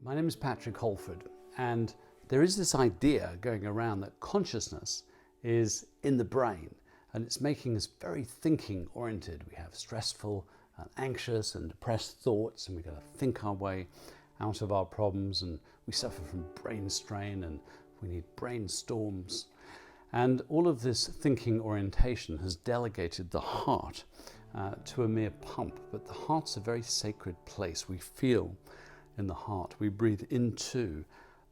My name is Patrick Holford, and there is this idea going around that consciousness is in the brain, and it's making us very thinking oriented. We have stressful and anxious and depressed thoughts, and we've got to think our way out of our problems, and we suffer from brain strain and we need brainstorms. And all of this thinking orientation has delegated the heart to a mere pump, but the heart's a very sacred place. We feel in the heart, we breathe into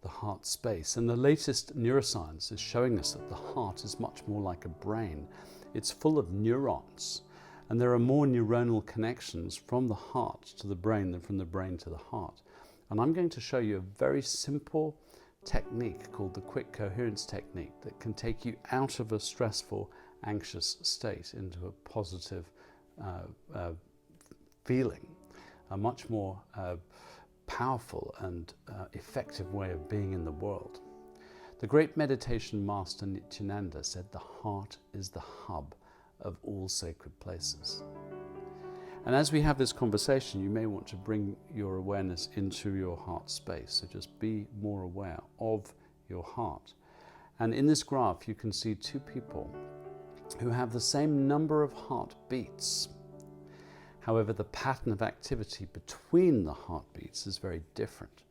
the heart space, and the latest neuroscience is showing us that the heart is much more like a brain. It's full of neurons, and there are more neuronal connections from the heart to the brain than from the brain to the heart. And I'm going to show you a very simple technique called the quick coherence technique that can take you out of a stressful, anxious state into a positive feeling, a much more powerful and effective way of being in the world. The great meditation master Nityananda said the heart is the hub of all sacred places. And as we have this conversation, you may want to bring your awareness into your heart space. So just be more aware of your heart. And in this graph, you can see two people who have the same number of heartbeats. However, the pattern of activity between the heartbeats is very different.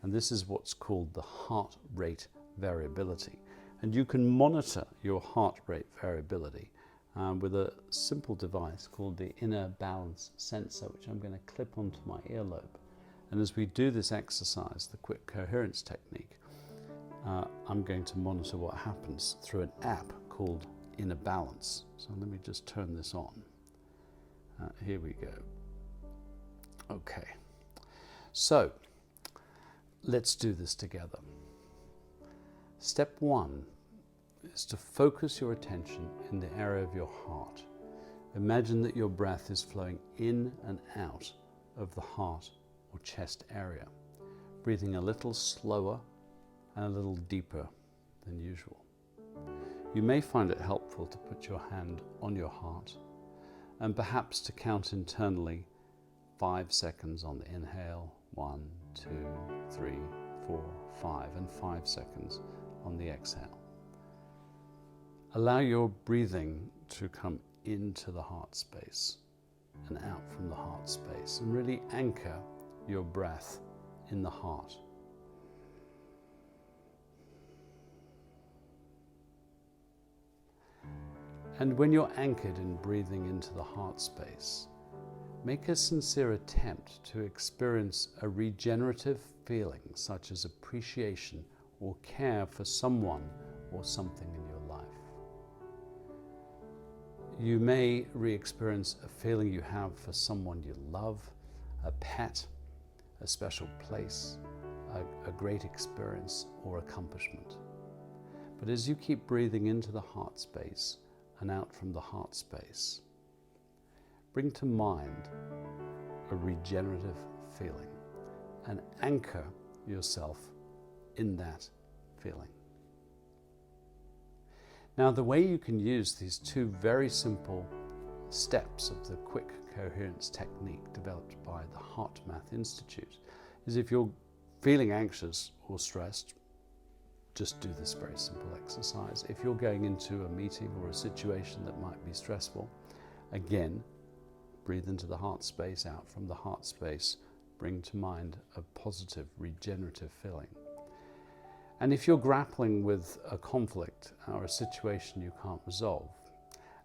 And this is what's called the heart rate variability. And you can monitor your heart rate variability with a simple device called the inner balance sensor, which I'm going to clip onto my earlobe. And as we do this exercise, the quick coherence technique, I'm going to monitor what happens through an app called Inner Balance. So let me just turn this on. Here we go. Okay, so let's do this together. Step one is to focus your attention in the area of your heart. Imagine that your breath is flowing in and out of the heart or chest area, breathing a little slower and a little deeper than usual. You may find it helpful to put your hand on your heart and perhaps to count internally 5 seconds on the inhale, 1, 2, 3, 4, 5, and 5 seconds on the exhale. Allow your breathing to come into the heart space and out from the heart space, and really anchor your breath in the heart. And when you're anchored in breathing into the heart space, make a sincere attempt to experience a regenerative feeling such as appreciation or care for someone or something in your life. You may re-experience a feeling you have for someone you love, a pet, a special place, a great experience or accomplishment. But as you keep breathing into the heart space and out from the heart space, bring to mind a regenerative feeling and anchor yourself in that feeling. Now, the way you can use these two very simple steps of the quick coherence technique developed by the HeartMath Institute is, if you're feeling anxious or stressed, just do this very simple exercise. If you're going into a meeting or a situation that might be stressful, again, breathe into the heart space, out from the heart space, bring to mind a positive regenerative feeling. And if you're grappling with a conflict or a situation you can't resolve,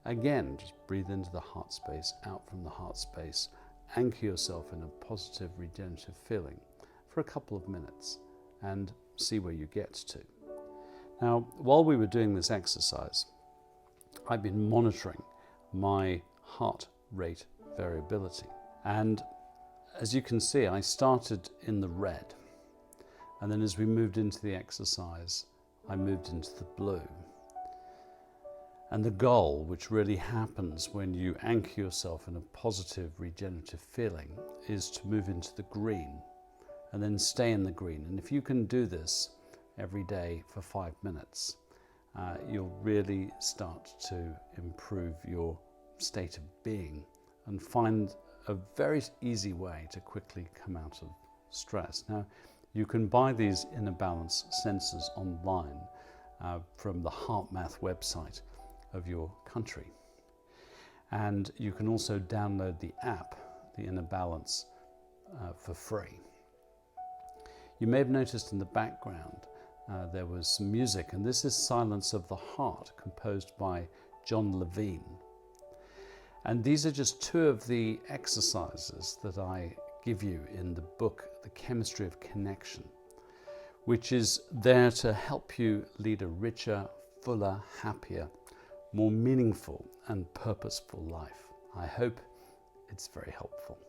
again, just breathe into the heart space, out from the heart space, anchor yourself in a positive regenerative feeling for a couple of minutes and see where you get to. Now, while we were doing this exercise, I've been monitoring my heart rate variability. And as you can see, I started in the red. And then as we moved into the exercise, I moved into the blue. And the goal, which really happens when you anchor yourself in a positive regenerative feeling, is to move into the green and then stay in the green. And if you can do this every day for 5 minutes, you'll really start to improve your state of being and find a very easy way to quickly come out of stress. Now, You can buy these inner balance sensors online from the HeartMath website of your country. And you can also download the app, the Inner Balance, for free. You may have noticed in the background there was some music, and this is Silence of the Heart, composed by John Levine. And these are just two of the exercises that I give you in the book, The Chemistry of Connection, which is there to help you lead a richer, fuller, happier, more meaningful and purposeful life. I hope it's very helpful.